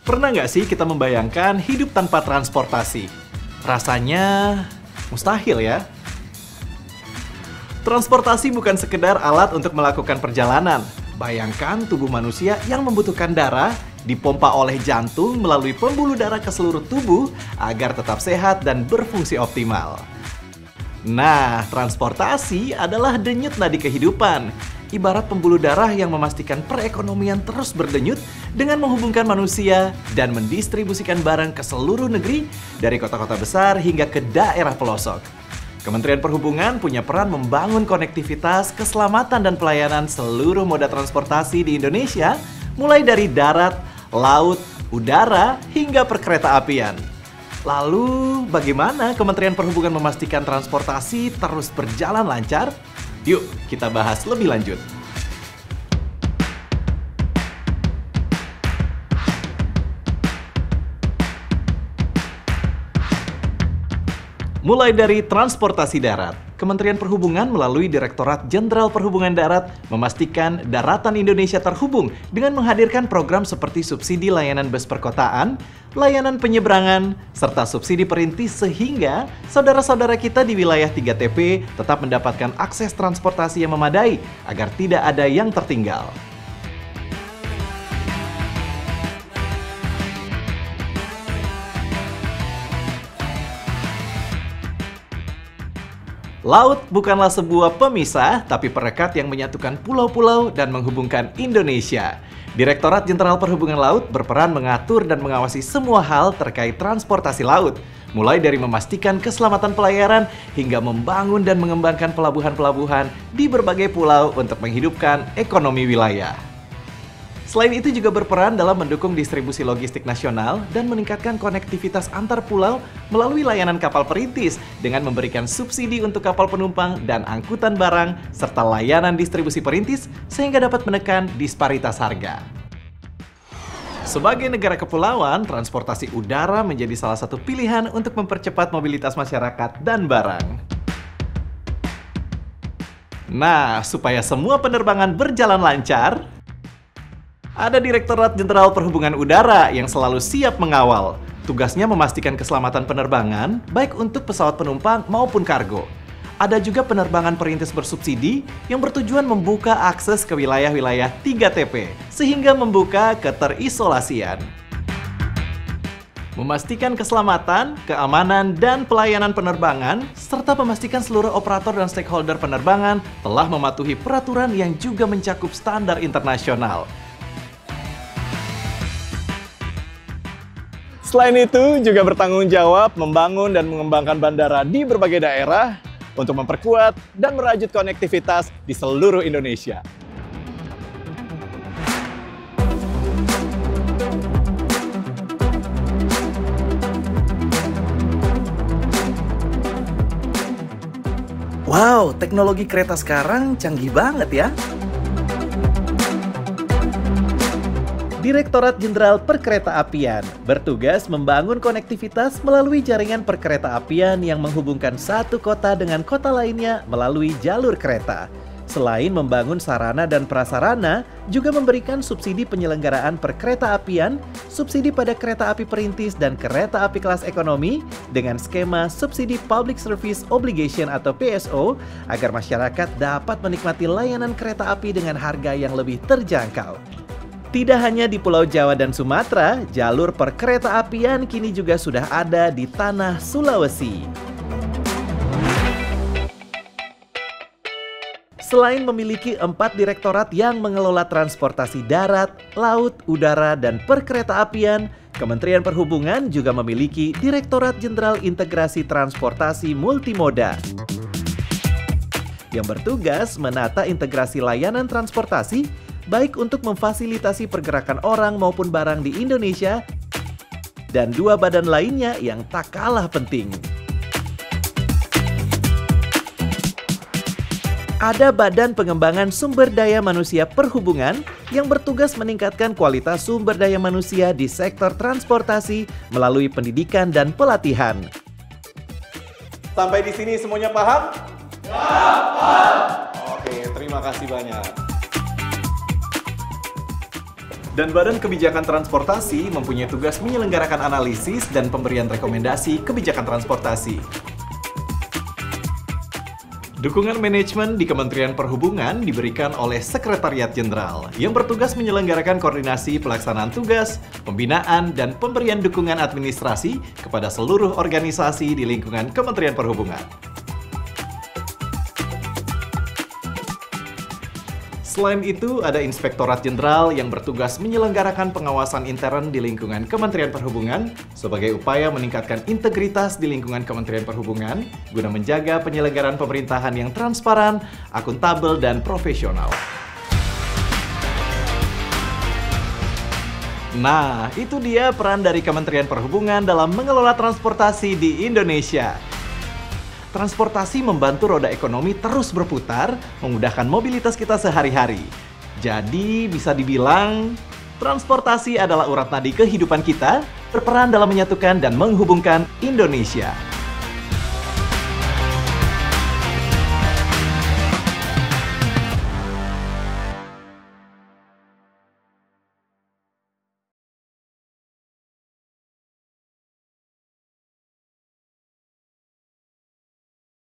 Pernah nggak sih kita membayangkan hidup tanpa transportasi? Rasanya mustahil ya. Transportasi bukan sekedar alat untuk melakukan perjalanan. Bayangkan tubuh manusia yang membutuhkan darah dipompa oleh jantung melalui pembuluh darah ke seluruh tubuh agar tetap sehat dan berfungsi optimal. Nah, transportasi adalah denyut nadi kehidupan. Ibarat pembuluh darah yang memastikan perekonomian terus berdenyut dengan menghubungkan manusia dan mendistribusikan barang ke seluruh negeri dari kota-kota besar hingga ke daerah pelosok. Kementerian Perhubungan punya peran membangun konektivitas, keselamatan dan pelayanan seluruh moda transportasi di Indonesia, mulai dari darat, laut, udara hingga perkereta-apian. Lalu, bagaimana Kementerian Perhubungan memastikan transportasi terus berjalan lancar? Yuk, kita bahas lebih lanjut. Mulai dari transportasi darat, Kementerian Perhubungan melalui Direktorat Jenderal Perhubungan Darat memastikan daratan Indonesia terhubung dengan menghadirkan program seperti subsidi layanan bus perkotaan, layanan penyeberangan, serta subsidi perintis sehingga saudara-saudara kita di wilayah 3TP tetap mendapatkan akses transportasi yang memadai agar tidak ada yang tertinggal. Laut bukanlah sebuah pemisah, tapi perekat yang menyatukan pulau-pulau dan menghubungkan Indonesia. Direktorat Jenderal Perhubungan Laut berperan mengatur dan mengawasi semua hal terkait transportasi laut, mulai dari memastikan keselamatan pelayaran hingga membangun dan mengembangkan pelabuhan-pelabuhan di berbagai pulau untuk menghidupkan ekonomi wilayah. Selain itu juga berperan dalam mendukung distribusi logistik nasional dan meningkatkan konektivitas antar pulau melalui layanan kapal perintis dengan memberikan subsidi untuk kapal penumpang dan angkutan barang serta layanan distribusi perintis sehingga dapat menekan disparitas harga. Sebagai negara kepulauan, transportasi udara menjadi salah satu pilihan untuk mempercepat mobilitas masyarakat dan barang. Nah, supaya semua penerbangan berjalan lancar, ada Direktorat Jenderal Perhubungan Udara yang selalu siap mengawal. Tugasnya memastikan keselamatan penerbangan, baik untuk pesawat penumpang maupun kargo. Ada juga penerbangan perintis bersubsidi yang bertujuan membuka akses ke wilayah-wilayah 3TP, sehingga membuka keterisolasian. Memastikan keselamatan, keamanan, dan pelayanan penerbangan, serta memastikan seluruh operator dan stakeholder penerbangan telah mematuhi peraturan yang juga mencakup standar internasional. Selain itu, juga bertanggung jawab membangun dan mengembangkan bandara di berbagai daerah untuk memperkuat dan merajut konektivitas di seluruh Indonesia. Wow, teknologi kereta sekarang canggih banget ya. Direktorat Jenderal Perkereta-apian bertugas membangun konektivitas melalui jaringan perkereta-apian yang menghubungkan satu kota dengan kota lainnya melalui jalur kereta. Selain membangun sarana dan prasarana, juga memberikan subsidi penyelenggaraan perkereta-apian, subsidi pada kereta api perintis dan kereta api kelas ekonomi dengan skema subsidi Public Service Obligation atau PSO agar masyarakat dapat menikmati layanan kereta api dengan harga yang lebih terjangkau. Tidak hanya di Pulau Jawa dan Sumatera, jalur perkereta-apian kini juga sudah ada di tanah Sulawesi. Selain memiliki 4 direktorat yang mengelola transportasi darat, laut, udara, dan perkereta-apian, Kementerian Perhubungan juga memiliki Direktorat Jenderal Integrasi Transportasi Multimoda yang bertugas menata integrasi layanan transportasi baik untuk memfasilitasi pergerakan orang maupun barang di Indonesia, dan 2 badan lainnya yang tak kalah penting. Ada Badan Pengembangan Sumber Daya Manusia Perhubungan yang bertugas meningkatkan kualitas sumber daya manusia di sektor transportasi melalui pendidikan dan pelatihan. Sampai di sini semuanya paham? Ya, paham. Oke, terima kasih banyak. Dan Badan Kebijakan Transportasi mempunyai tugas menyelenggarakan analisis dan pemberian rekomendasi kebijakan transportasi. Dukungan manajemen di Kementerian Perhubungan diberikan oleh Sekretariat Jenderal yang bertugas menyelenggarakan koordinasi pelaksanaan tugas, pembinaan, dan pemberian dukungan administrasi kepada seluruh organisasi di lingkungan Kementerian Perhubungan. Selain itu, ada Inspektorat Jenderal yang bertugas menyelenggarakan pengawasan intern di lingkungan Kementerian Perhubungan sebagai upaya meningkatkan integritas di lingkungan Kementerian Perhubungan guna menjaga penyelenggaraan pemerintahan yang transparan, akuntabel, dan profesional. Nah, itu dia peran dari Kementerian Perhubungan dalam mengelola transportasi di Indonesia. Transportasi membantu roda ekonomi terus berputar, memudahkan mobilitas kita sehari-hari. Jadi, bisa dibilang, transportasi adalah urat nadi kehidupan kita, berperan dalam menyatukan dan menghubungkan Indonesia.